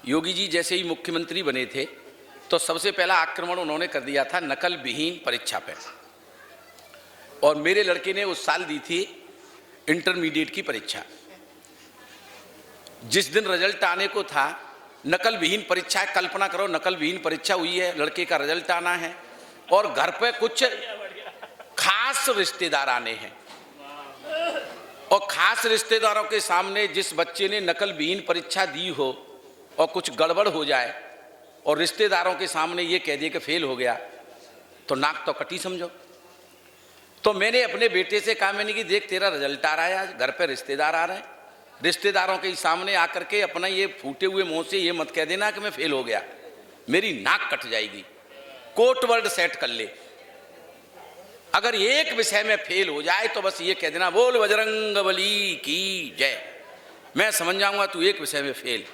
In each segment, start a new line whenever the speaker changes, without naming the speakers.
योगी जी जैसे ही मुख्यमंत्री बने थे तो सबसे पहला आक्रमण उन्होंने कर दिया था नकल विहीन परीक्षा पे। और मेरे लड़के ने उस साल दी थी इंटरमीडिएट की परीक्षा। जिस दिन रिजल्ट आने को था, नकल विहीन परीक्षा है, कल्पना करो नकल विहीन परीक्षा हुई है, लड़के का रिजल्ट आना है और घर पे कुछ खास रिश्तेदार आने हैं। और खास रिश्तेदारों के सामने जिस बच्चे ने नकल विहीन परीक्षा दी हो और कुछ गड़बड़ हो जाए और रिश्तेदारों के सामने ये कह दिए कि फेल हो गया, तो नाक तो कटी समझो। तो मैंने अपने बेटे से कहा, मैंने कि देख तेरा रिजल्ट आ रहा है, आज घर पे रिश्तेदार आ रहे हैं, रिश्तेदारों के सामने आकर के अपना ये फूटे हुए मुंह से ये मत कह देना कि मैं फेल हो गया, मेरी नाक कट जाएगी। कोट वर्ड सेट कर ले, अगर एक विषय में फेल हो जाए तो बस ये कह देना बोल बजरंगबली की जय, मैं समझ जाऊंगा तू एक विषय में फेल।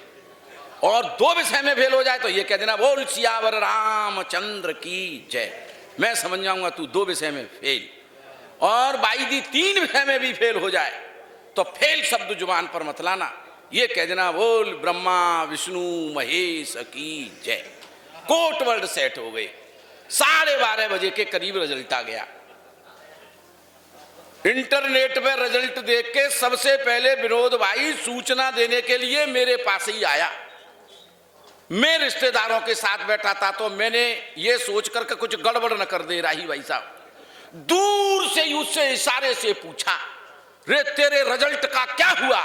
और 2 विषय में फेल हो जाए तो ये कह देना बोल सियावर रामचंद्र की जय, मैं समझ जाऊंगा तू 2 विषय में फेल। और बाई दी 3 विषय में भी फेल हो जाए तो फेल शब्द जुबान पर मत लाना, ये कह देना बोल ब्रह्मा विष्णु महेश की जय। कोट वर्ड सेट हो गए। 12:30 बजे के करीब रिजल्ट आ गया। इंटरनेट पे रिजल्ट देख के सबसे पहले विनोद भाई सूचना देने के लिए मेरे पास ही आया। मैं रिश्तेदारों के साथ बैठा था तो मैंने ये सोच करके कुछ गड़बड़ न कर दे राही भाई साहब, दूर से उससे इशारे से पूछा, रे तेरे रिजल्ट का क्या हुआ?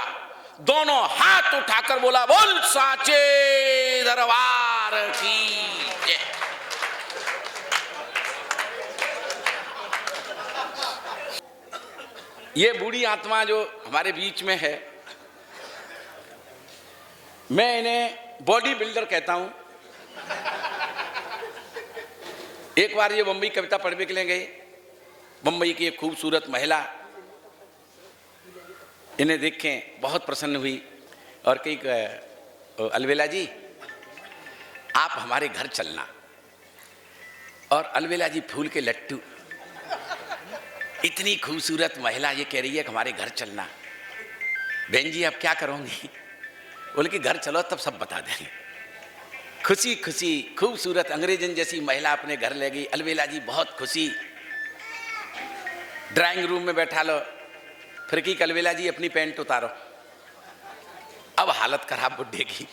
दोनों हाथ उठाकर बोला बोल साचे दरबार की जय। ये बूढ़ी आत्मा जो हमारे बीच में है, मैं इन्हें बॉडी बिल्डर कहता हूं। एक बार ये मुंबई कविता पढ़ने के लिए गए, मुंबई की एक खूबसूरत महिला इन्हें देखें बहुत प्रसन्न हुई और कही अलवेला जी आप हमारे घर चलना। और अलवेला जी फूल के लट्टू, इतनी खूबसूरत महिला ये कह रही है कि हमारे घर चलना। बहन जी आप क्या करोगी? बोले कि घर चलो तब सब बता देंगे। खुशी खुशी खूबसूरत अंग्रेजन जैसी महिला अपने घर ले गई। अलवेला जी बहुत खुशी, ड्राइंग रूम में बैठा लो, फिर की अलवेला जी अपनी पैंट उतारो। अब हालत खराब बुढ़े की,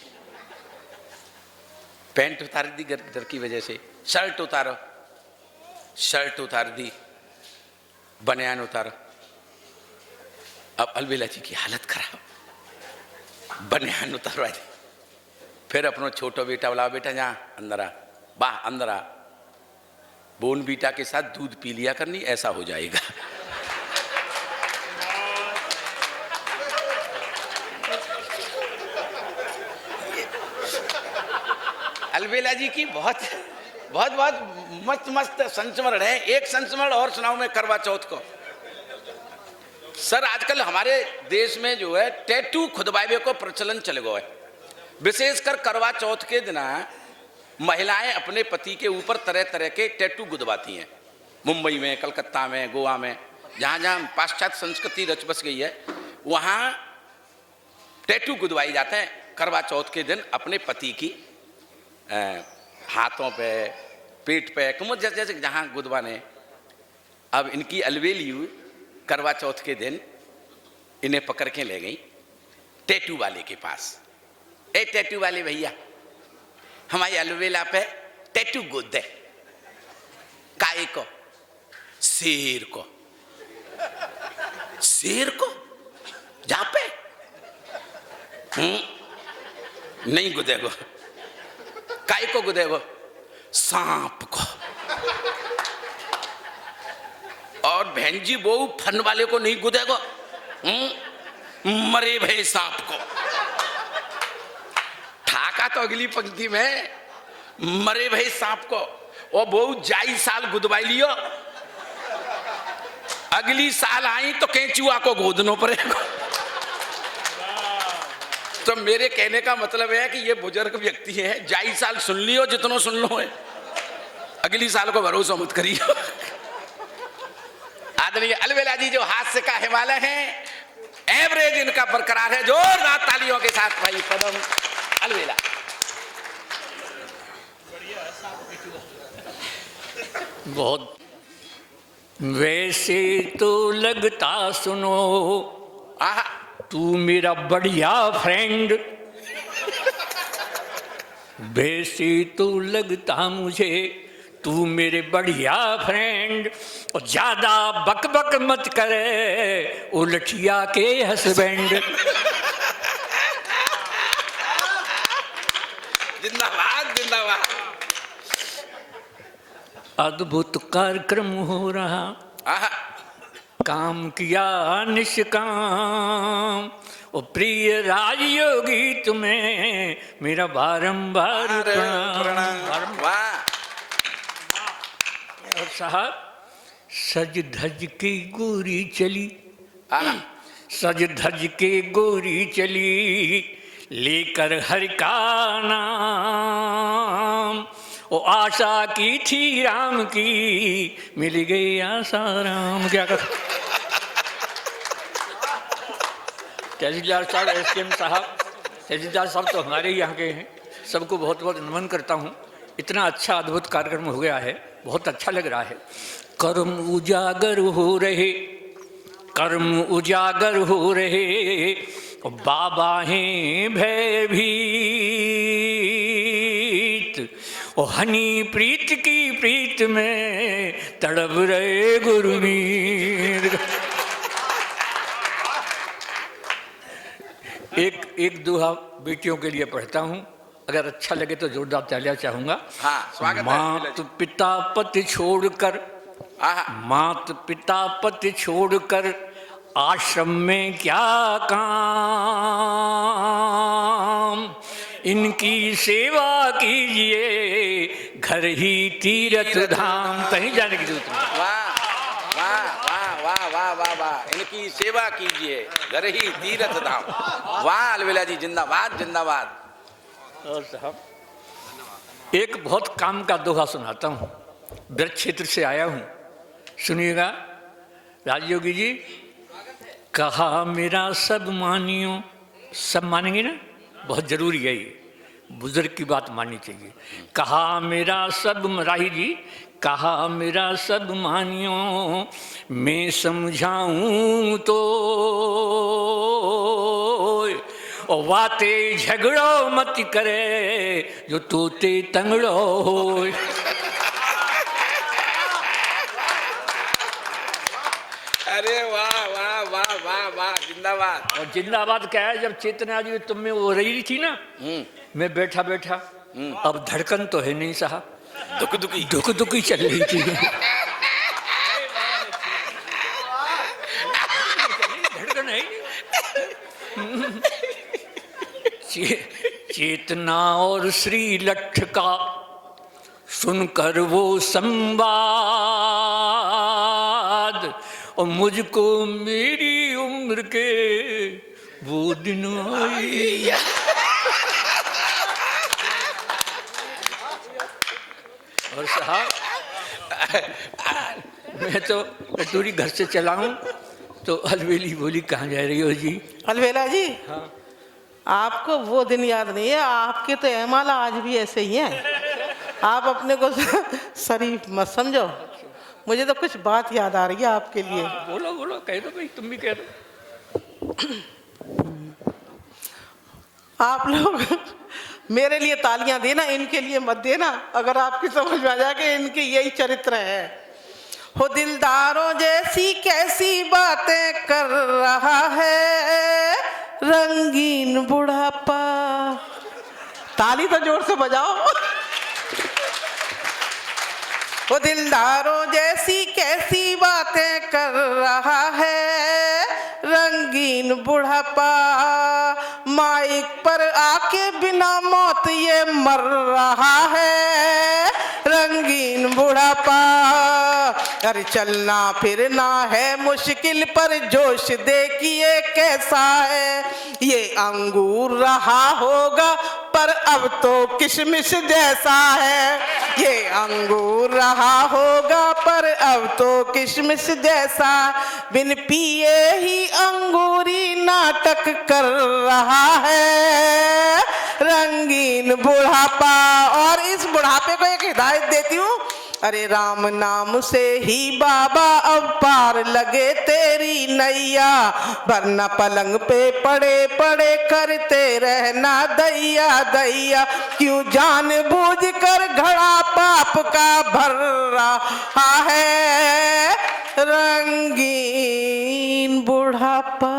पैंट उतार दी डर की वजह से, शर्ट उतारो, शर्ट उतार दी, बनियान उतारो। अब अलवेला जी की हालत खराब, बनियान उतारवा दी। फिर अपनो छोटो बेटा बोला बेटा जा अंदर आ, बाह अंदर आ, बोन बीटा के साथ दूध पी लिया करनी, ऐसा हो जाएगा। अलवेला जी की बहुत बहुत बहुत मस्त मस्त संस्मरण है। एक संस्मरण और सुनाऊं मैं करवा चौथ को। सर आजकल हमारे देश में जो है टैटू खुदवावे को प्रचलन चल गया है। विशेषकर करवा चौथ के दिन महिलाएं अपने पति के ऊपर तरह तरह के टैटू गुदवाती हैं। मुंबई में, कलकत्ता में, गोवा में, जहाँ जहाँ पाश्चात्य संस्कृति रच बस गई है वहाँ टैटू गुदवाई जाते हैं करवा चौथ के दिन अपने पति की हाथों पे, पेट पे, कमर जैसे जैसे जहाँ गुदवाने। अब इनकी अलवेली करवा चौथ के दिन इन्हें पकड़ के ले गई टैटू वाले के पास। ए टैटू वाले भैया हमारी अलवेला पे टैटू गुद दे। काय को? शेर को। शेर को? जा पे? नहीं गुदेगो। काय को गुदेगो? सांप को। और बहन जी वो फन वाले को नहीं गुदेगो, मरे भय सांप को। ठाका तो अगली पंक्ति में मरे भय सांप को। और वो जाई साल गुदवाई लियो, अगली साल आई तो केंचुआ को गोदनो पड़ेगा। तो मेरे कहने का मतलब है कि ये बुजुर्ग व्यक्ति है, जाई साल सुन लियो जितनो सुन लो है, अगली साल को भरोसा मत करियो। आदरणीय अलवेला जी जो हास्य का हिमालय है, एवरेज इनका बरकरार है। जोरदार तालियों के साथ भाई पदम अलवेला।
बहुत। वैसे तो लगता सुनो
आहा,
तू मेरा बढ़िया फ्रेंड, वैसे तो लगता मुझे तू मेरे बढ़िया फ्रेंड, और ज्यादा बक बक मत करे ओ लठिया के हस्बैंड।
जिंदाबाद जिंदाबाद।
अद्भुत कार्यक्रम हो रहा,
आहा,
काम किया निष्काम, ओ प्रिय राजयोगी तुम्हें मेरा बारंबार प्रणाम।
वाह।
और साहब सज धज के गोरी चली,
आहा,
सज धज के गोरी चली, लेकर हरि का नाम, ओ आशा की थी राम की, मिल गई आशा राम। क्या कर तहसीलदार साहब, एसकेएम साहब, तहसीलदार साहब तो हमारे ही यहाँ के हैं, सबको बहुत बहुत नमन करता हूँ। इतना अच्छा अद्भुत कार्यक्रम हो गया है, बहुत अच्छा लग रहा है। कर्म उजागर हो रहे, कर्म उजागर हो रहे, बाबा हैं भयभीत, ओ हनी प्रीत की प्रीत में तड़प रहे गुरुमीर। एक दोहा बेटियों के लिए पढ़ता हूँ, अगर अच्छा लगे तो जोरदार तालियां चाहूंगा।
हाँ, स्वागत है।
मात पिता पति छोड़कर,
आहा,
मात पिता पति छोड़कर आश्रम में क्या काम, इनकी सेवा कीजिए घर ही तीर्थ धाम। कहीं जाने की जरूरत नहीं।
वाह वाह वाह वाह वाह वाह वाह, इनकी सेवा कीजिए घर ही तीर्थ धाम। वाह अलवेला जी, जिंदाबाद जिंदाबाद।
और साहब एक बहुत काम का दोहा सुनाता हूँ, ब्रज क्षेत्र से आया हूँ, सुनिएगा। राजयोगी जी, कहा मेरा सब मानियो, सब मानेंगे ना, बहुत जरूरी है ये, बुजुर्ग की बात माननी चाहिए। कहा मेरा सब, राही जी, कहा मेरा सब मानियो, मैं समझाऊं तो, और वाते झगड़ो मत करे जो तोते तंगड़ो हो।
अरे वाह वाह वाह वाह वाह, जिंदाबाद।
और जिंदाबाद क्या है, जब चेतना जी तुम में वो रही थी ना, मैं बैठा बैठा, अब धड़कन तो है नहीं साहब,
दुख दुखी
दुख दुखी चल रही थी। धड़कन है चेतना और श्री लठ का सुनकर वो संवाद, और मुझको मेरी उम्र के वो दिन आई। और साहब मैं तो कटोरी घर से चला हूँ तो अलवेली बोली, कहाँ जा रही हो जी?
अलवेला जी,
हाँ,
आपको वो दिन याद नहीं है, आपके तो एमाला आज भी ऐसे ही हैं। आप अपने को शरीफ मत समझो। मुझे तो कुछ बात याद आ रही है आपके लिए।
बोलो बोलो, कह दो भाई, तुम भी कह दो।
आप लोग मेरे लिए तालियां देना, इनके लिए मत देना। अगर आपकी समझ में आ जाए कि इनके यही चरित्र है। हो दिलदारों जैसी कैसी बातें कर रहा है रंगीन बुढ़ापा। ताली तो जोर से बजाओ। वो दिलदारों जैसी कैसी बातें कर रहा है रंगीन बुढ़ापा। माइक पर आके बिना मौत ये मर रहा है रंगीन बुढ़ापा। अरे चलना फिरना है मुश्किल पर जोश देखिए कैसा है। ये अंगूर रहा होगा पर अब तो किशमिश जैसा है। ये अंगूर रहा होगा पर अब तो किशमिश जैसा। बिन पिए ही अंगूरी नाटक कर रहा है रंगीन बुढ़ापा। और इस बुढ़ापे को एक हिदायत देती हूँ, अरे राम नाम से ही बाबा अब पार लगे तेरी नैया, वरना पलंग पे पड़े पड़े करते रहना दैया दैया। क्यों जानबूझ कर घड़ा पाप का भर रहा है रंगीन बुढ़ापा।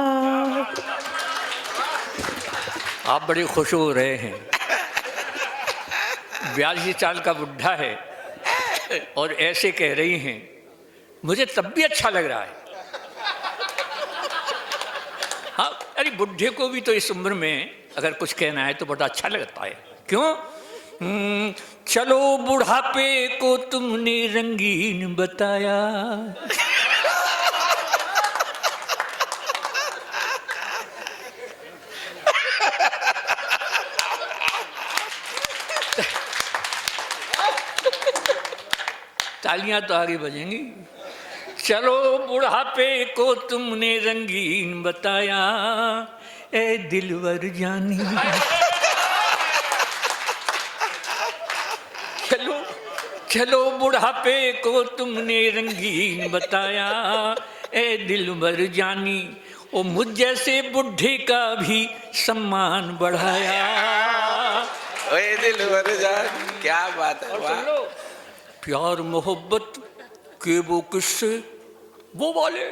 आप बड़े खुश हो रहे हैं। 82 साल का बुढ़ा है और ऐसे कह रही हैं, मुझे तब भी अच्छा लग रहा है। हाँ, अरे बुढ़े को भी तो इस उम्र में अगर कुछ कहना है तो बड़ा अच्छा लगता है। क्यों? चलो बुढ़ापे को तुमने रंगीन बताया। तालियां तो आगे बजेंगी। चलो बुढ़ापे को तुमने रंगीन बताया, ए दिलवर जानी। चलो चलो बुढ़ापे को तुमने रंगीन बताया, ए दिलवर जानी। ओ मुझ जैसे बुढ़े का भी सम्मान बढ़ाया।
ओए दिलवर जानी, क्या बात है, वाह।
प्यार मोहब्बत के वो किस्से, वो वाले।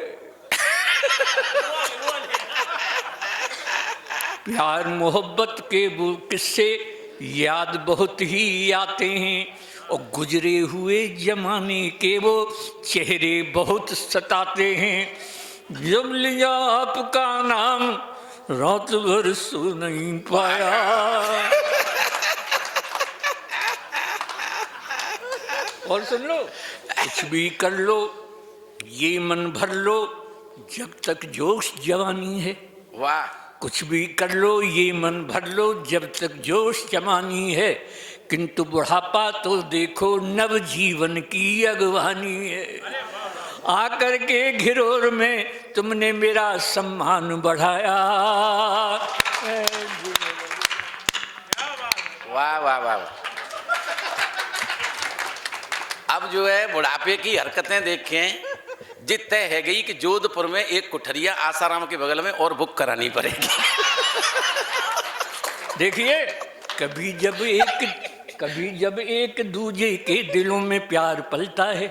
प्यार मोहब्बत के वो किस्से याद बहुत ही आते हैं, और गुजरे हुए जमाने के वो चेहरे बहुत सताते हैं। जब लिया आपका नाम रात भर सो नहीं पाया। और सुन लो, कुछ भी कर लो ये मन भर लो जब तक जोश जवानी है।
वाह।
कुछ भी कर लो ये मन भर लो जब तक जोश जवानी है, किंतु बुढ़ापा तो देखो नव जीवन की अगवानी है। आकर के घिरोर में तुमने मेरा सम्मान बढ़ाया।
वाह वाह वाह। अब जो है बुढ़ापे की हरकतें देखें, जित तय है गई कि जोधपुर में एक कुठरिया आसाराम के बगल में और बुक करानी पड़ेगी।
देखिए, कभी जब एक दूजे के दिलों में प्यार पलता है,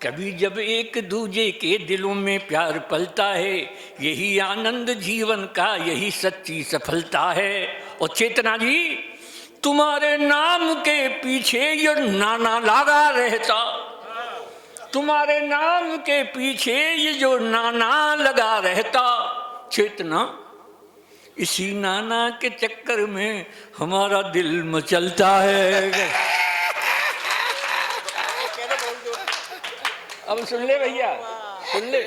कभी जब एक दूजे के दिलों में प्यार पलता है, यही आनंद जीवन का, यही सच्ची सफलता है। और चेतना जी, तुम्हारे नाम के पीछे ये नाना लगा रहता, तुम्हारे नाम के पीछे ये जो नाना लगा रहता। चेतना, इसी नाना के चक्कर में हमारा दिल मचलता है। अब सुन ले भैया, सुन ले।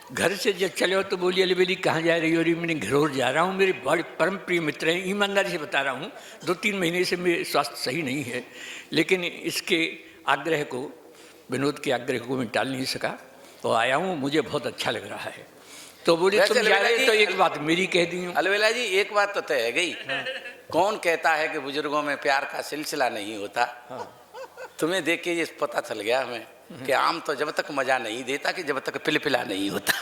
घर से जब चले हो तो बोली, अली बेली कहाँ जा रही हो? रही मैंने घरोर जा रहा हूँ, मेरे बड़े परम प्रिय मित्र हैं। ईमानदारी से बता रहा हूँ, 2-3 महीने से मेरे स्वास्थ्य सही नहीं है, लेकिन इसके आग्रह को, विनोद के आग्रह को मैं टाल नहीं सका, तो आया हूँ, मुझे बहुत अच्छा लग रहा है। तो बोले तुम जा रहे, तो एक बात मेरी कह दी हूँ।
अलवेला जी, एक बात तो तय है गई। कौन कहता है कि बुजुर्गों में प्यार का सिलसिला नहीं होता? तुम्हें देख के ये पता चल गया हमें कि आम तो जब तक मजा नहीं देता कि जब तक पिलपिला नहीं होता।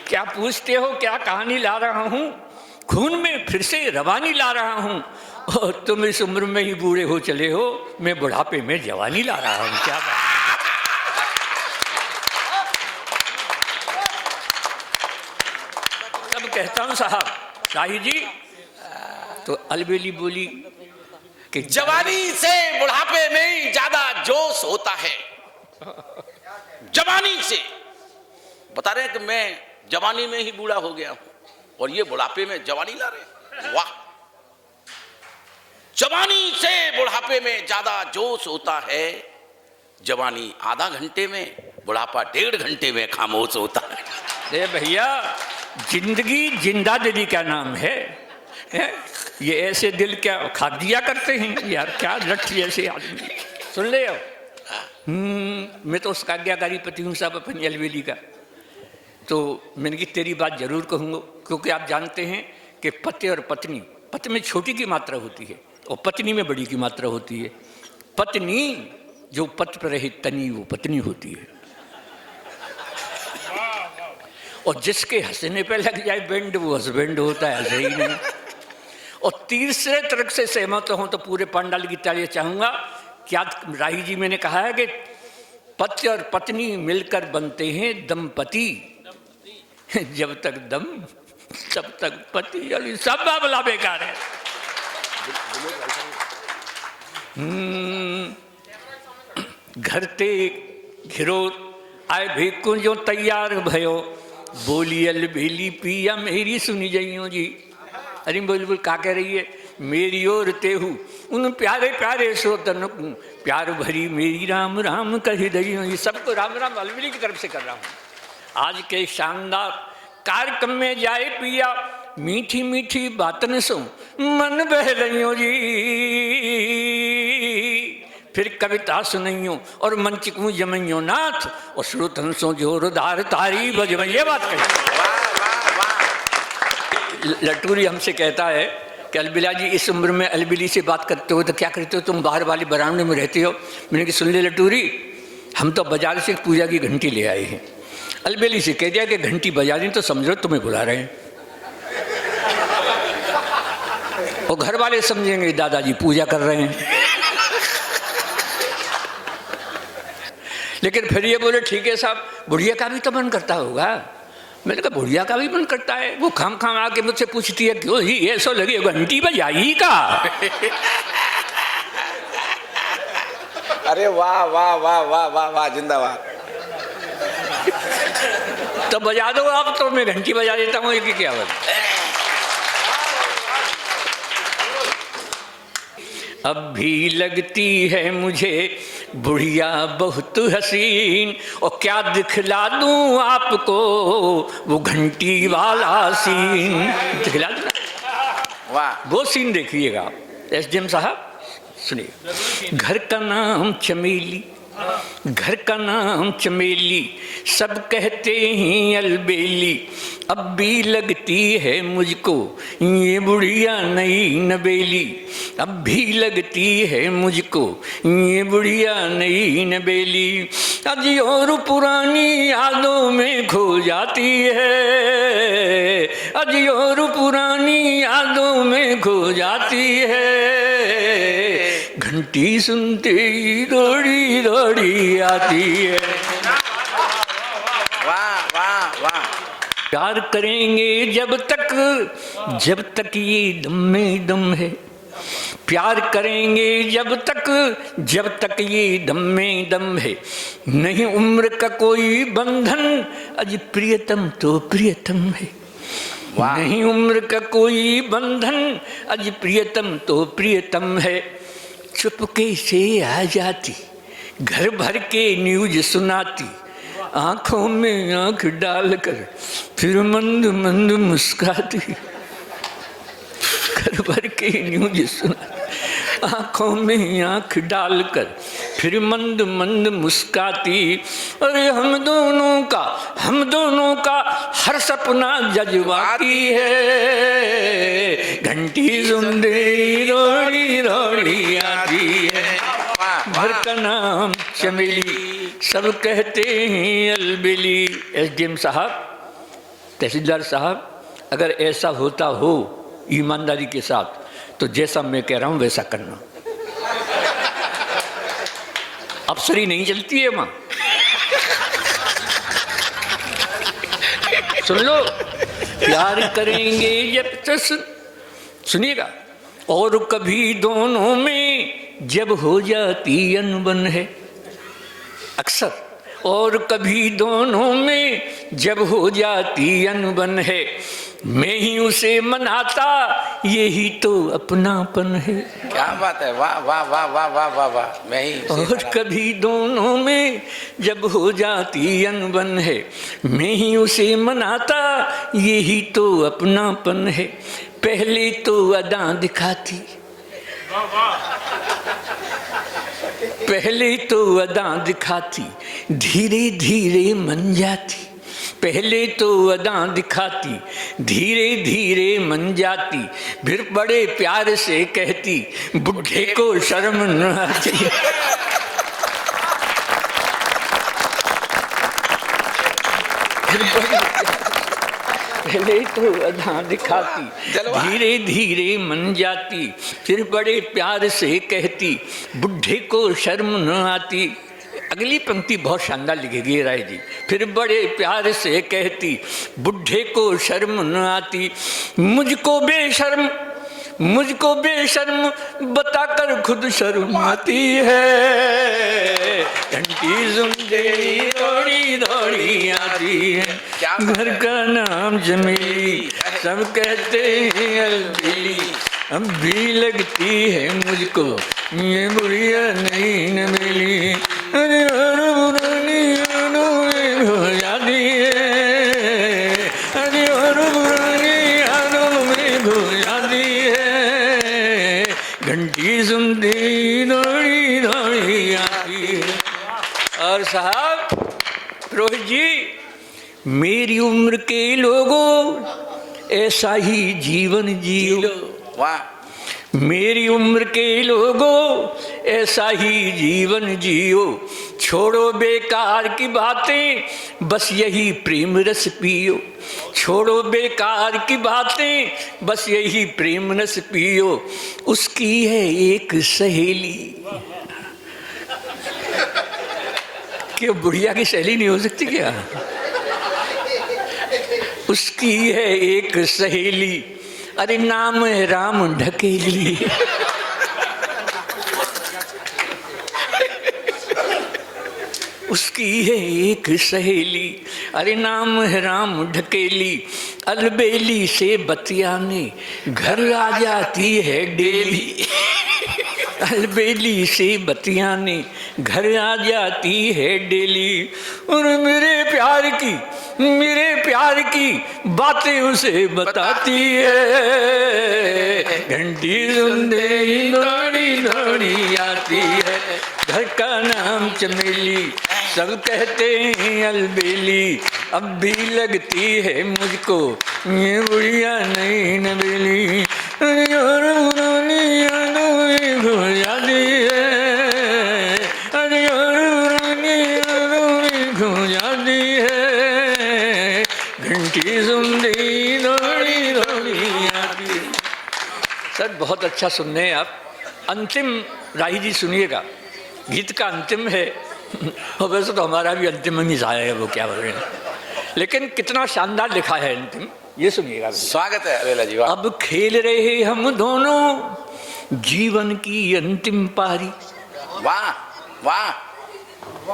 क्या पूछते हो, क्या कहानी ला रहा हूँ? खून में फिर से रवानी ला रहा हूँ, और तुम इस उम्र में ही बूढ़े हो चले हो, मैं बुढ़ापे में जवानी ला रहा हूँ। क्या बात। तब कहता हूँ साहब, शाही जी, तो अलबेली बोली कि
जवानी से बुढ़ापे में ज्यादा जोश होता है। जवानी से बता रहे हैं कि मैं जवानी में ही बूढ़ा हो गया हूं, और ये बुढ़ापे में जवानी ला रहे हैं। वाह। जवानी से बुढ़ापे में ज्यादा जोश होता है। जवानी आधा घंटे में, बुढ़ापा 1.5 घंटे में खामोश होता है।
अरे भैया, जिंदगी जिंदा दिली का नाम है? ये ऐसे दिल क्या खा दिया करते हैं यार? क्या रट ऐसे आदमी। सुन ले, मैं तो उसका आज्ञाकारी पति हूँ साहब अपनी अलवेली का। तो मैंने कि तेरी बात जरूर कहूँगा, क्योंकि आप जानते हैं कि पति और पत्नी, पति में छोटी की मात्रा होती है और पत्नी में बड़ी की मात्रा होती है। पत्नी जो पति पर रहे तनी वो पत्नी होती है, और जिसके हंसने पे लग जाए बेंड वो हस्बैंड होता है, ऐसे ही नहीं। और तीसरे तरफ से सहमत हूं तो पूरे पंडाल की तालियां चाहूंगा। क्या राही जी मैंने कहा है कि पति और पत्नी मिलकर बनते हैं दंपति, जब तक दम तब तक पति, सब बाबला बेकार है। घर ते घिरो आए भिक्खु जो तैयार भयो, बोली अलबेली पिया मेरी सुनी जाइयो जी। अरे बोल का कह रही है, मेरी ओर तेहू उन प्यारे प्यारे सोतन को प्यार भरी मेरी राम राम कही दइयो। ये सबको राम राम अलबेली की तरफ से कर रहा हूँ। आज के शानदार कार्यक्रम में जाए पिया मीठी मीठी बातन सो मन बहलियो जी, फिर कविता सुनियो और मंच को जमइयो नाथ, और श्रोतन सो जोरदार तारी बजवई। ये बात कही। लटूरी हमसे कहता है कि अलबिला जी इस उम्र में अलबिली से बात करते हो तो क्या करते हो, तुम बाहर वाली बरामदे में रहते हो। मैंने कहा सुन ले लटूरी, हम तो बाजार से पूजा की घंटी ले आए हैं। अलबेली से कह दिया कि घंटी बजा दी तो समझो तुम्हें बुला रहे हैं, और घर वाले समझेंगे दादाजी पूजा कर रहे हैं। लेकिन फिर ये बोले ठीक है साहब, बुढ़िया का भी तो मन करता होगा। मैंने कहा बुढ़िया का भी मन करता है। वो खाम खाम आके मुझसे पूछती है क्यों ही ऐसा लगे घंटी बजाई का।
अरे वाह वाह वाह वाह वाह वाह, जिंदाबाद।
तो बजा दो आप, तो मैं घंटी बजा देता हूँ। एक क्या बात। अब भी लगती है मुझे बुढ़िया बहुत हसीन, और क्या दिखला दूं आपको वो घंटी वाला सीन। दिखला दूं,
वाह,
वो सीन देखिएगा। एसडीएम साहब सुनिए। घर का नाम चमेली, घर का नाम चमेली, सब कहते हैं अलबेली, अब भी लगती है मुझको ये बुढ़िया नई नबेली, अब भी लगती है मुझको ये बुढ़िया नई नबेली। आज और पुरानी यादों में खो जाती है, आज और पुरानी यादों में खो जाती है, घंटी सुनते ही दौड़ी दौड़ी आती है।
वाह वाह वाह।
प्यार करेंगे जब तक ये दम में दम है, प्यार करेंगे जब तक ये दम में दम है, नहीं उम्र का कोई बंधन अज प्रियतम तो प्रियतम है, नहीं उम्र का कोई बंधन अज प्रियतम तो प्रियतम है। चुपके से आ जाती, घर भर के न्यूज सुनाती, आंखों में आंख डालकर फिर मंद मंद मुस्कुराती, घर भर के न्यूज सुनाती, आंखों में आंख डालकर फिर मंद मंद मुस्कुराती। अरे हम दोनों का हर सपना जज्बाती है, घंटी सुनते रोड़ी रोड़ी आती है। घर का नाम चमेली, सब कहते हैं अलबेली। एसडीएम साहब, तहसीलदार साहब, अगर ऐसा होता हो ईमानदारी के साथ तो जैसा मैं कह रहा हूं वैसा करना। अफसरी नहीं चलती है मां, सुन लो। प्यार करेंगे जब तक, सुनिएगा, और कभी दोनों में जब हो जाती अनबन है, अक्सर, और कभी दोनों में जब हो जाती अनबन है, मैं ही उसे मनाता यही तो अपनापन है।
क्या बात है, वाह वाह वाह वाह वाह वाह वाह। मैं ही
और कभी दोनों में जब हो जाती अनबन है, मैं ही उसे मनाता यही तो अपनापन है। पहले तो अदा दिखाती, पहले तो अदा दिखाती, धीरे धीरे मन जाती, पहले तो अदा दिखाती, धीरे धीरे मन जाती, फिर बड़े प्यार से कहती, बुढ़े को शर्म न आती। पहले तो अदा दिखाती, धीरे धीरे मन जाती, फिर बड़े प्यार से कहती, बुढ़े को शर्म न आती। अगली पंक्ति बहुत शानदार लिखेगी राय जी। फिर बड़े प्यार से कहती, बुढ़े को शर्म न आती, मुझको बेशर्म बताकर खुद शर्माती है। घंटी सुनते ही दौड़ी दौड़ी आती है, घर का नाम जमीली, सब कहते हैं अलबेली, अब भी लगती है मुझको ये बुढ़िया नहीं न मिली। अरे हो जाती है, अरे पुरानी यादों में खो जाती है, घंटी सुनती दौड़ी दौड़ी आती है। और साहब रोहित जी, मेरी उम्र के लोगों ऐसा ही जीवन जियो।
वाह।
मेरी उम्र के लोगों ऐसा ही जीवन जियो, छोड़ो बेकार की बातें, बस यही प्रेम रस पियो। छोड़ो बेकार की बातें, बस यही प्रेम रस पियो। उसकी है एक सहेली। क्यों बुढ़िया की सहेली नहीं हो सकती क्या? उसकी है एक सहेली, अरे नाम है राम ढकेली। उसकी है एक सहेली, अरे नाम है राम ढकेली, अलबेली से बतियाने घर आ जाती है डेली। अलबेली से बतियाने घर आ जाती है डेली, और मेरे प्यार की बातें उसे बताती है। घंटी सुनते ही दौड़ी दौड़ी आती है, घर का नाम चमेली, सब कहते हैं अलबेली, अब भी लगती है मुझको ये बुढ़िया नहीं नबेली। और पुरानी यादों में खो जाती है, अरे और पुरानी यादों में खो जाती है, घंटी सुनती दौड़ी दौड़ी आती है। सर बहुत अच्छा सुनने हैं आप। अंतिम राही जी सुनिएगा, गीत का अंतिम है। और वैसे तो हमारा भी अंतिम ही है, वो क्या बोल रहे हैं, लेकिन कितना शानदार लिखा है अंतिम, ये सुनिएगा।
स्वागत है अरेला जी।
अब खेल रहे हम दोनों जीवन की अंतिम पारी।
वाह वाह।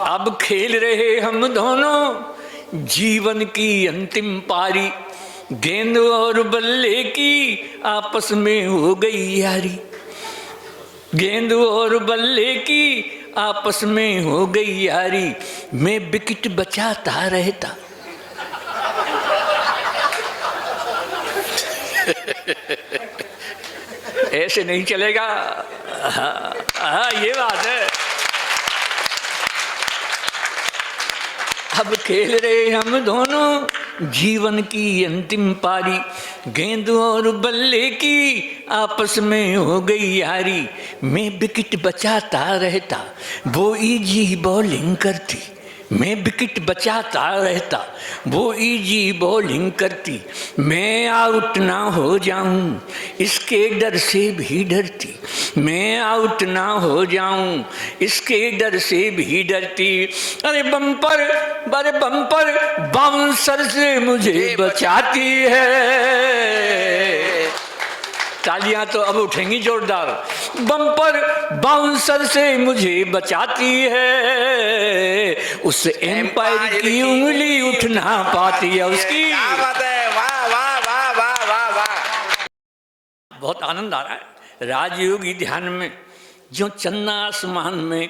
अब खेल रहे हम दोनों जीवन की अंतिम पारी, गेंद और बल्ले की आपस में हो गई यारी। गेंद और बल्ले की आपस में हो गई यारी, मैं विकेट बचाता रहता। ऐसे नहीं चलेगा। हाँ ये बात है। अब खेल रहे हम दोनों जीवन की अंतिम पारी, गेंद और बल्ले की आपस में हो गई यारी, मैं विकेट बचाता रहता, वो इजी बॉलिंग करती। मैं विकेट बचाता रहता, वो इजी बॉलिंग करती, मैं आउट ना हो जाऊं इसके डर से भी डरती। मैं आउट ना हो जाऊं इसके डर से भी डरती। अरे बम्पर बाउंसर से मुझे बचाती है। तालियां तो अब उठेंगी जोरदार। बम्पर बाउंसर से मुझे बचाती है, उस एम्पायर की उंगली उठ ना पाती है उसकी।
क्या बात है, वाह वाह वाह वाह वाह वाह।
बहुत आनंद आ रहा है। राजयोगी ध्यान में जो चन्ना आसमान में,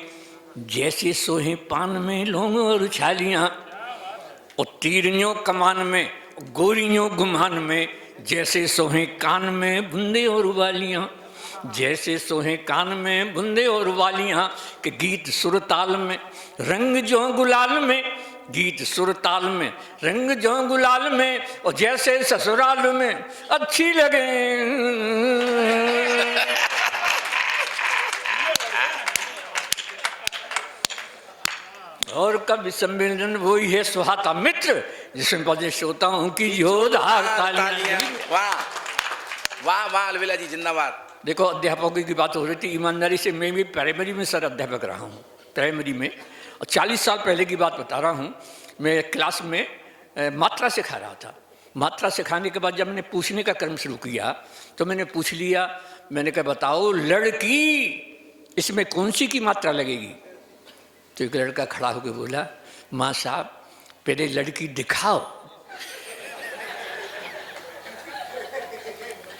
जैसे सोहे पान में लौंग और छालियां, और तीरनियों कमान में गोरियों गुमान में, जैसे सोहे कान में बूंदे और वालियाँ। जैसे सोहे कान में बूंदे और वालियाँ के गीत सुर ताल में, रंग जो गुलाल में गीत सुर ताल में, रंग जो गुलाल में, और जैसे ससुराल में अच्छी लगे। और कभी सम्मेलन वही है सुहाता मित्र, जिसमें बजे श्रोताओं की जोरदार तालियां।
वाह वाह वाह, अलविला जी जिंदाबाद।
देखो, अध्यापकों की बात हो रही थी, ईमानदारी से मैं भी प्राइमरी में सर अध्यापक रहा हूँ, प्राइमरी में, और 40 साल पहले की बात बता रहा हूँ। मैं क्लास में मात्रा सिखा रहा था। मात्रा सिखाने के बाद जब मैंने पूछने का क्रम शुरू किया तो मैंने पूछ लिया, मैंने कहा बताओ लड़की, इसमें कौन सी की मात्रा लगेगी? तो एक लड़का खड़ा होकर बोला, माँ साहब पहले लड़की दिखाओ,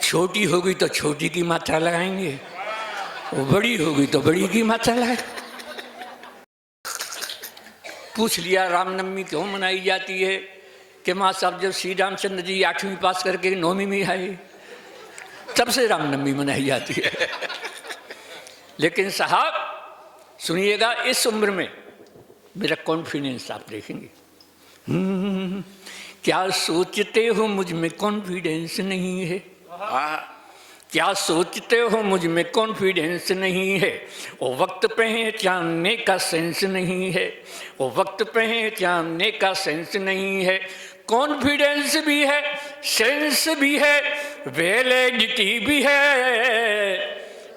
छोटी होगी तो छोटी की मात्रा लगाएंगे, वो बड़ी होगी तो बड़ी की मात्रा लगाएंगे। पूछ लिया रामनवमी क्यों मनाई जाती है? कि माँ साहब जब श्री रामचंद्र जी 8वीं पास करके 9वीं में आए, तब से रामनवमी मनाई जाती है। लेकिन साहब सुनिएगा, इस उम्र में मेरा कॉन्फिडेंस आप देखेंगे। क्या सोचते हो मुझ में कॉन्फिडेंस नहीं है? क्या सोचते हो मुझ में कॉन्फिडेंस नहीं है? वो वक्त पहचानने का सेंस नहीं है, वो वक्त पहचानने का सेंस नहीं है। कॉन्फिडेंस भी है, सेंस भी है, वैलिडिटी भी है,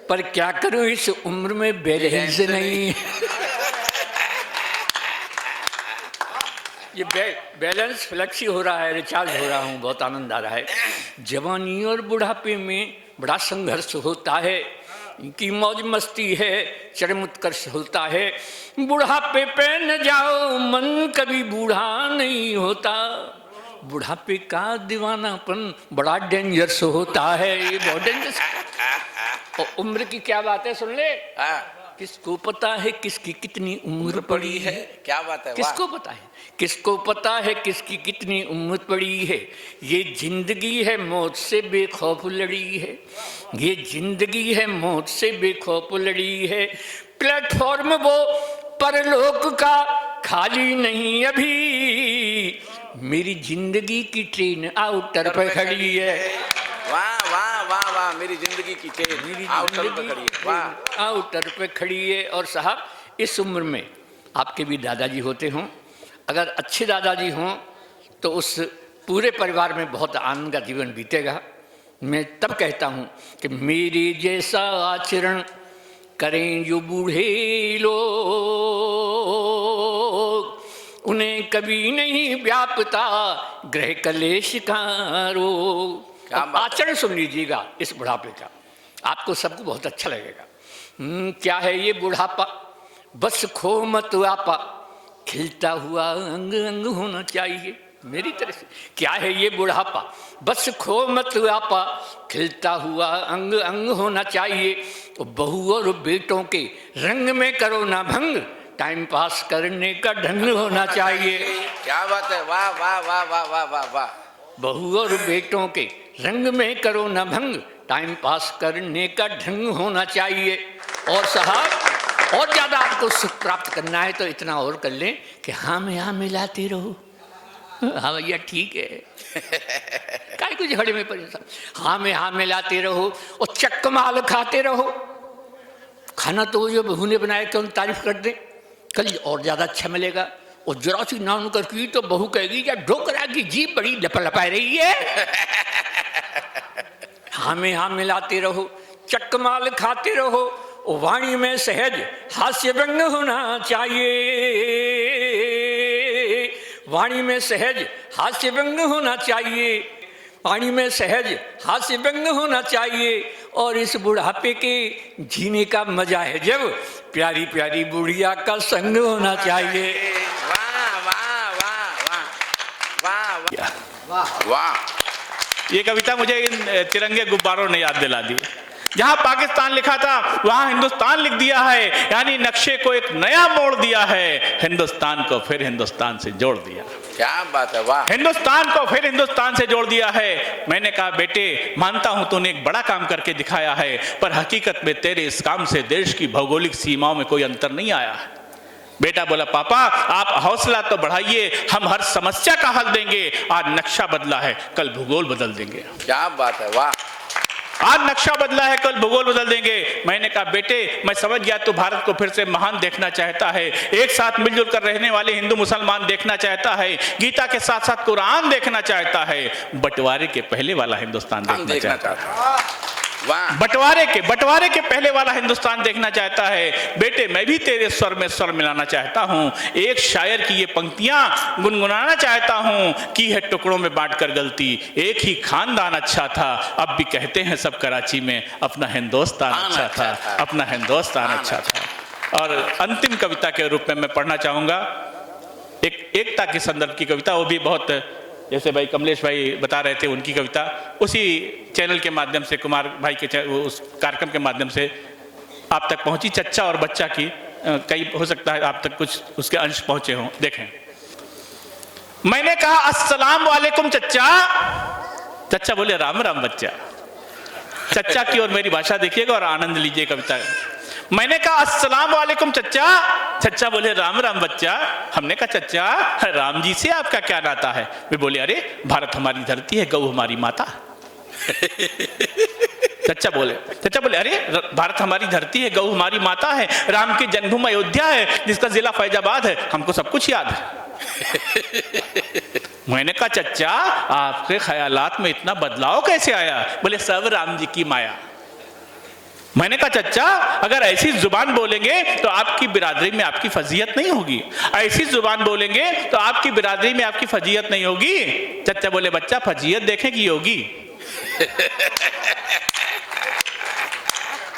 पर क्या करूं इस उम्र में बैलेंस नहीं है। ये बैलेंस फ्लेक्सी हो रहा है, रिचार्ज हो रहा हूँ, बहुत आनंद आ रहा है। जवानी और बुढ़ापे में बड़ा संघर्ष होता है, इनकी मौज मस्ती है, चरम उत्कर्ष होता है। बुढ़ापे पे न जाओ, मन कभी बूढ़ा नहीं होता। बुढ़ापे का दीवानापन बड़ा डेंजरस होता है, ये बहुत डेंजरस। और उम्र की क्या बात है, सुन ले। किसको पता है किसकी कितनी उम्र पड़ी है?
क्या बात है,
किसको पता है, किसको पता है किसकी कितनी उम्र पड़ी है? ये जिंदगी है मौत से बेखौफ लड़ी है, ये जिंदगी है मौत से बेखौफ लड़ी है। प्लेटफॉर्म वो परलोक का खाली नहीं अभी, मेरी जिंदगी की ट्रेन आउटर पर खड़ी है।
वाह वाह वाह वाह, मेरी जिंदगी की ट्रेन मेरी आउटर पर खड़ी है। वाह,
आउटर पे खड़ी है। और साहब इस उम्र में आपके भी दादाजी होते हों, अगर अच्छे दादाजी हों तो उस पूरे परिवार में बहुत आनंद का जीवन बीतेगा। मैं तब कहता हूँ कि मेरे जैसा आचरण करें जो बूढ़े लोग, उन्हें कभी नहीं व्यापता ग्रह कलेश का रोग। आचरण सुन लीजिएगा इस बुढ़ापे का, आपको सबको बहुत अच्छा लगेगा। क्या है ये बुढ़ापा? बस खो मत आपा, खिलता हुआ अंग अंग होना चाहिए मेरी तरह से। क्या है ये बुढ़ापा? बस खो मत आपा, खिलता हुआ अंग अंग होना चाहिए। तो बहू और बेटों के रंग में करो ना भंग, टाइम पास करने का ढंग होना चाहिए।
क्या बात है, वाह वाह वाह वाह वाह वाह वाह।
बहू और बेटों के रंग में करो ना भंग, टाइम पास करने का ढंग होना चाहिए। और साहब और ज़्यादा आपको सुख प्राप्त करना है तो इतना और कर लें कि हाँ में हाँ मिलाते रहो। हाँ भैया ठीक है, काय कुछ घड़ी में परेशान। हाँ में हाँ मिलाते रहो और चक्क माल खाते रहो। खाना तो जो बहू ने बनाया क्यों तारीफ कर दें, कल और ज़्यादा अच्छा मिलेगा। और जरा सी ना उनकर की तो बहू कहेगी या ढोकरा की जीभ बड़ी लपा रही है। हाँ में हाँ मिलाते रहो, चक्क माल खाते रहो, वाणी में सहज हास्य व्यंग होना चाहिए। वाणी में सहज हास्य व्यंग होना चाहिए, वाणी में सहज हास्य व्यंग होना चाहिए। और इस बुढ़ापे के जीने का मजा है जब प्यारी प्यारी बुढ़िया का संग होना चाहिए।
वाह वाह वाह वाह वाह वाह वाह।
ये कविता मुझे इन तिरंगे गुब्बारों ने याद दिला दी। जहां पाकिस्तान लिखा था वहां हिंदुस्तान लिख दिया है, यानी नक्शे को एक नया मोड़ दिया है, हिंदुस्तान को फिर हिंदुस्तान से जोड़ दिया।
क्या बात है, वाह।
हिंदुस्तान को फिर हिंदुस्तान से जोड़ दिया है। मैंने कहा बेटे मानता हूं तूने एक बड़ा काम करके दिखाया है, पर हकीकत में तेरे इस काम से देश की भौगोलिक सीमाओं में कोई अंतर नहीं आया है। बेटा बोला पापा आप हौसला तो बढ़ाइए, हम हर समस्या का हल देंगे। आज नक्शा बदला है, कल भूगोल बदल देंगे।
क्या बात है, वाह।
आज नक्शा बदला है, कल भूगोल बदल देंगे। मैंने कहा बेटे मैं समझ गया तू भारत को फिर से महान देखना चाहता है, एक साथ मिलजुल कर रहने वाले हिंदू मुसलमान देखना चाहता है, गीता के साथ साथ कुरान देखना चाहता है, बंटवारे के पहले वाला हिंदुस्तान देखना चाहता है। बंटवारे के पहले वाला हिंदुस्तान देखना चाहता है। बेटे मैं भी तेरे स्वर में स्वर मिलाना चाहता हूं, एक शायर की ये पंक्तियां गुनगुनाना चाहता हूं। की है टुकड़ों में बांटकर गलती, एक ही खानदान अच्छा था, अब भी कहते हैं सब कराची में अपना हिंदुस्तान अच्छा था, अपना हिंदुस्तान अच्छा था। और अंतिम कविता के रूप में मैं पढ़ना चाहूंगा एक एकता के संदर्भ की कविता, वो भी बहुत, जैसे भाई कमलेश भाई बता रहे थे उनकी कविता, उसी चैनल के माध्यम से, कुमार भाई के उस कार्यक्रम के माध्यम से आप तक पहुंची, चच्चा और बच्चा की। कई हो सकता है आप तक कुछ उसके अंश पहुंचे हों। देखें, मैंने कहा अस्सलाम वालेकुम चच्चा। चच्चा बोले राम राम बच्चा। चच्चा की और मेरी भाषा देखिएगा और आनंद लीजिए कविता। मैंने कहा अस्सलाम वालेकुम चच्चा। चच्चा बोले राम राम बच्चा। हमने कहा चच्चा राम जी से आपका क्या नाता है? वे बोले अरे भारत हमारी धरती है, गौ हमारी माता। चच्चा बोले अरे भारत हमारी धरती है, गौ हमारी माता है, राम की जन्मभूमि अयोध्या है, जिसका जिला फैजाबाद है, हमको सब कुछ याद है। मैंने कहा चच्चा आपके ख्यालात में इतना बदलाव कैसे आया? बोले सब राम जी की माया। मैंने कहा चच्चा अगर ऐसी जुबान बोलेंगे तो आपकी बिरादरी में आपकी फजीयत नहीं होगी, ऐसी जुबान बोलेंगे तो आपकी बिरादरी में आपकी फजीयत नहीं होगी। चच्चा बोले बच्चा फजीयत देखें कि योगी।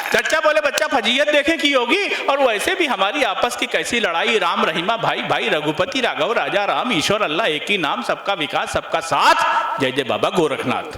चच्चा बोले बच्चा फजीयत देखें कि योगी। और वैसे भी हमारी आपस की कैसी लड़ाई, राम रहीमा भाई भाई, रघुपति राघव राजा राम, ईश्वर अल्लाह एक ही नाम, सबका विकास सबका साथ, जय जय बाबा गोरखनाथ।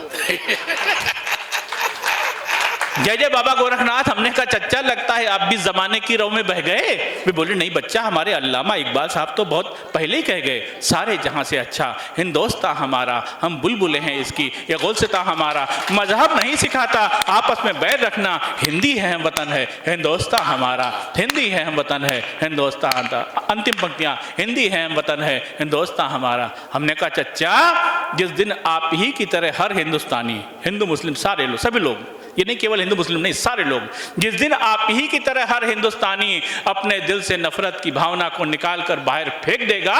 जय जय बाबा गोरखनाथ। हमने कहा चच्चा लगता है आप भी जमाने की रव में बह गए। वे बोले नहीं बच्चा, हमारे अल्लामा इकबाल साहब तो बहुत पहले ही कह गए, सारे जहां से अच्छा हिंदुस्तान हमारा, हम बुलबुलें हैं इसकी, ये गुलसिता हमारा, मजहब नहीं सिखाता आपस में बैर रखना, हिंदी है हम वतन है हिंदुस्तान हमारा, हिंदी है हम वतन है हिंदुस्तान। अंतिम पंक्तियां, हिंदी है हम वतन है हिंदुस्तान हमारा। हमने कहा चच्चा जिस दिन आप ही की तरह हर हिंदुस्तानी, हिंदू मुस्लिम सारे लोग, सभी लोग, ये नहीं केवल हिंदू मुस्लिम नहीं, सारे लोग, जिस दिन आप ही की तरह हर हिंदुस्तानी अपने दिल से नफरत की भावना को निकाल कर बाहर फेंक देगा,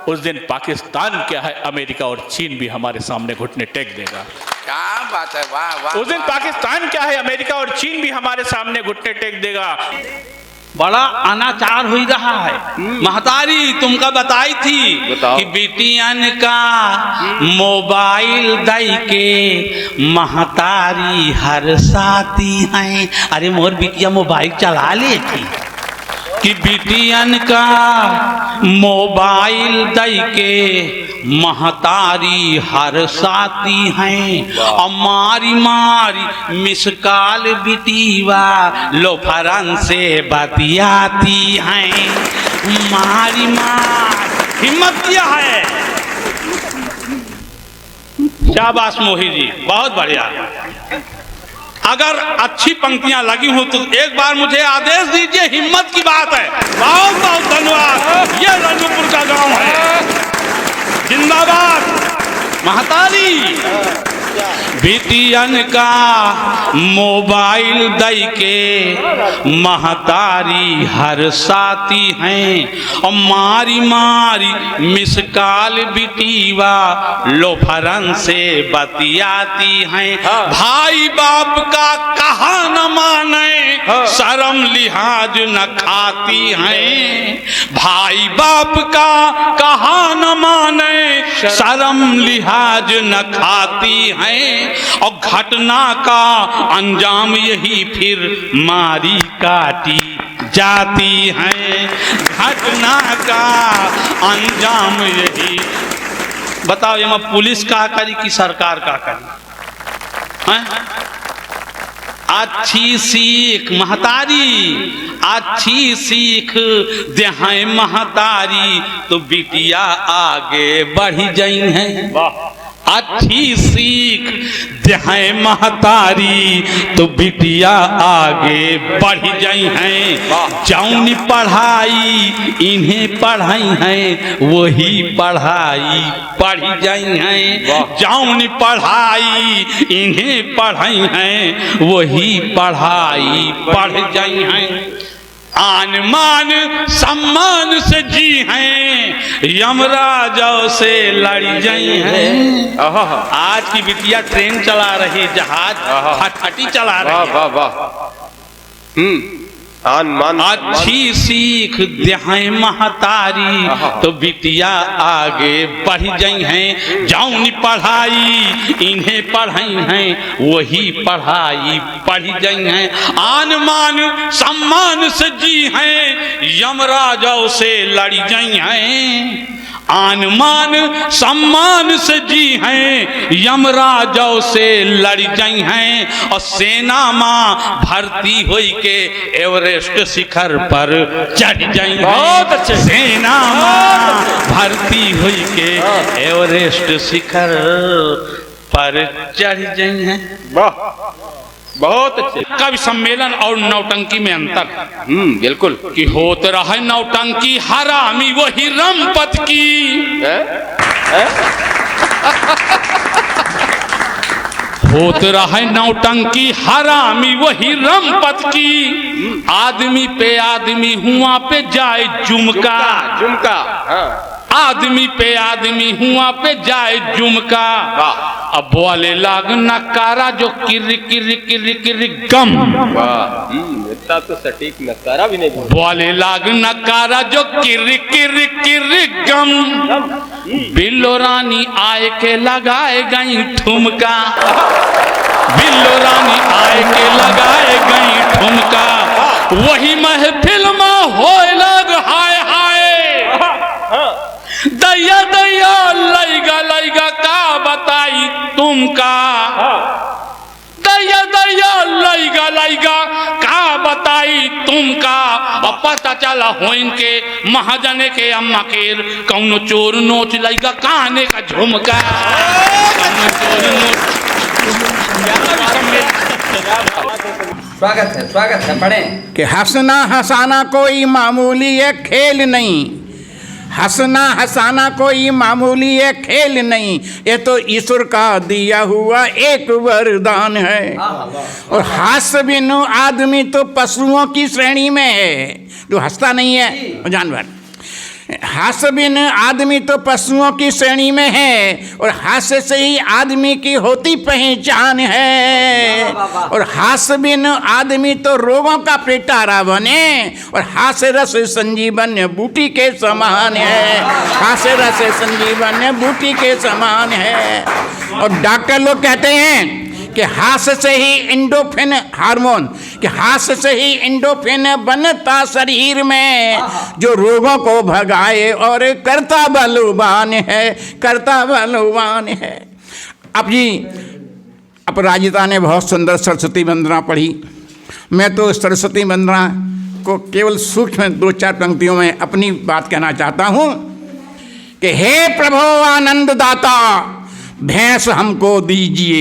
उस दिन पाकिस्तान क्या है, अमेरिका और चीन भी हमारे सामने घुटने टेक देगा।
क्या बात है, वाह वाह।
उस दिन पाकिस्तान क्या है, अमेरिका और चीन भी हमारे सामने घुटने टेक देगा।
बड़ा अनाचार हो रहा है। महतारी तुमका बताई थी कि बेटियन का मोबाइल दई के महतारी हर साथी हैं। अरे मोर बिटिया मोबाइल चला लेती कि बिटियन का मोबाइल दई के महतारी हर साथी हैं। और मारी मारी मिसकाल बिटीवा लोफरन से बतियाती हैं। मारी मार हिम्मत क्या है। शाबाश मोही जी, बहुत बढ़िया। अगर अच्छी पंक्तियां लगी हो तो एक बार मुझे आदेश दीजिए, हिम्मत की बात है। बहुत बहुत धन्यवाद। ये रंजूपुर का गांव है, जिंदाबाद। महतारी बिटियन का मोबाइल दई के महतारी हर साथी हैं। और मारी मारी मिसकाल बिटीवा लोफरन से बतियाती हैं। भाई बाप का कहा न माने, शर्म लिहाज न खाती हैं। भाई बाप का कहा न माने, शर्म लिहाज न खाती हैं। और घटना का अंजाम यही फिर मारी काटी जाती हैं। घटना का अंजाम यही। बताओ ये पुलिस का करी कि सरकार का करी है? अच्छी सीख महतारी, अच्छी सीख देहाय महतारी तो बिटिया आगे बढ़ी जाई हैं। अच्छी सीख दें महतारी तो बिटिया आगे बढ़ जाई हैं। जौन पढ़ाई इन्हें पढ़ाई हैं वही पढ़ाई पढ़ जाई हैं। जौन पढ़ाई इन्हें पढ़ाई हैं वही पढ़ाई पढ़ जाई हैं। आन मान सम्मान से जी हैं यमराजों से लड़ जाई हैं। आज की बिटिया ट्रेन चला रही, जहाज फटफटी चला रही।
वाह वाह। आन मान
अच्छी सीख दें महतारी तो बिटिया आगे बढ़ जाई हैं। जौन पढ़ाई इन्हें पढ़ाई हैं वही पढ़ाई पढ़ जाई हैं। आन मान सम्मान से जी हैं यमराजों से लड़ जाई हैं। आन मान सम्मान से जी हैं यमराजों से लड़ जाई हैं। और सेना माँ भर्ती हुई के एवरेस्ट शिखर पर चढ़ जाई हैं। बहुत अच्छे। सेना माँ भर्ती हुई के एवरेस्ट शिखर पर चढ़ जाई हैं।
वाह, बहुत अच्छे।
कवि सम्मेलन और नौटंकी में अंतर है।
बिल्कुल।
कि होत रहे नौटंकी हरामी वही रमपत की। होत रहे नौटंकी हरामी वही रमपत की। आदमी पे आदमी हुआ पे जाए जुमका।
झुमका।
आदमी पे आदमी हुआ पे जाए जुमका। अब बोले लाग नकारा जो किर किर किर किर गम।
वाह, इतना तो सटीक नकारा भी नहीं बोल।
बोले लाग नकारा जो किर किर किर गम। बिल्लो रानी आए के लगाए गई ठुमका। बिल्लो रानी आए के लगाए गई ठुमका। वही महफिल में होए लग हाय हाय। दैया दैया लैगा लैगा का बताई तुमका। दैया दैया लैगा लैगा का बताई तुमका। और पता चला हो इनके महाजने के अम्मा के कौनो चोर नोच लैगा काने का झुमका। कौनो चोर नोच।
स्वागत है पढ़ें।
कि हंसना हंसाना कोई मामूली एक खेल नहीं। हंसना हंसाना कोई मामूली एक खेल नहीं। ये तो ईश्वर का दिया हुआ एक वरदान है। और हास्य बिनु आदमी तो पशुओं की श्रेणी में है। जो हंसता नहीं है जानवर। हास्य बिन आदमी तो पशुओं की श्रेणी में है। और हास्य से ही आदमी की होती पहचान है। और हास्य बिन आदमी तो रोगों का पिटारा बने। और हास्य रस संजीवन बूटी के समान है। हास्य रस संजीवन बूटी के समान है। और डॉक्टर लोग कहते हैं कि हास्य से ही एंडोफिन हार्मोन, कि हास्य से ही एंडोफिन बनता शरीर में जो रोगों को भगाए और करता बलवान है। करता बलवान है। अब जी अपराजिता ने बहुत सुंदर सरस्वती वंदना पढ़ी। मैं तो सरस्वती वंदना को केवल सूक्ष्म 2-4 पंक्तियों में अपनी बात कहना चाहता हूँ कि हे प्रभु आनंद दाता भैंस हमको दीजिए।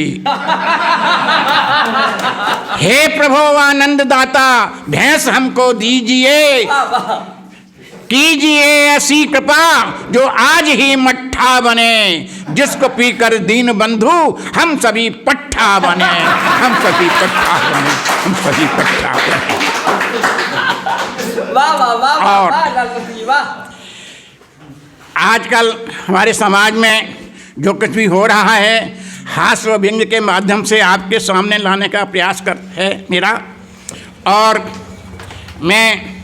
हे प्रभु आनंद दाता भैंस हमको दीजिए। कीजिए ऐसी कृपा जो आज ही मट्ठा बने। जिसको पीकर दीन बंधु हम सभी पट्ठा बने। हम सभी पट्ठा बने। हम सभी पट्ठा बने।
वाह वाह वाह
और
वाह।
आजकल हमारे समाज में जो कुछ भी हो रहा है हास्य व व्यंग के माध्यम से आपके सामने लाने का प्रयास है मेरा। और मैं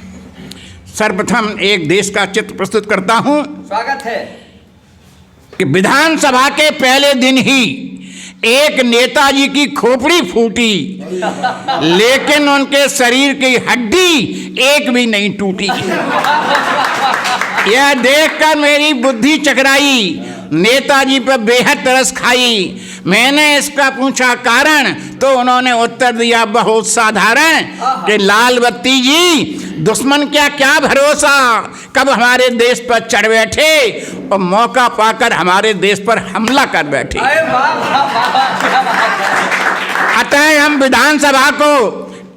सर्वप्रथम एक देश का चित्र प्रस्तुत करता हूँ।
स्वागत है।
कि विधानसभा के पहले दिन ही एक नेताजी की खोपड़ी फूटी लेकिन उनके शरीर की हड्डी एक भी नहीं टूटी। यह देखकर मेरी बुद्धि चकराई। नेताजी पर बेहद तरस खाई। मैंने इसका पूछा कारण तो उन्होंने उत्तर दिया बहुत साधारण कि लाल बत्ती जी दुश्मन क्या क्या भरोसा, कब हमारे देश पर चढ़ बैठे और मौका पाकर हमारे देश पर हमला कर बैठे।
अरे वाह वाह वाह, क्या बात है।
अतः हम विधानसभा को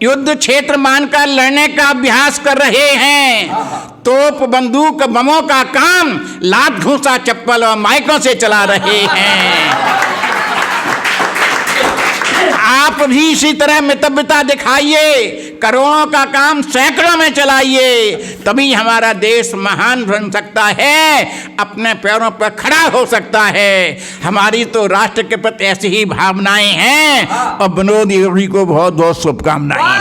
युद्ध क्षेत्र मानकर लड़ने का अभ्यास कर रहे हैं। तोप बंदूक बमों का काम लात घूंसा चप्पल और माइकों से चला रहे हैं। आप भी इसी तरह मितव्यता दिखाइए, करोड़ों का काम सैकड़ों में चलाइए, तभी हमारा देश महान बन सकता है, अपने पैरों पर खड़ा हो सकता है। हमारी तो राष्ट्र के प्रति ऐसी ही भावनाएं हैं और विनोद योगी को बहुत बहुत शुभकामनाएं।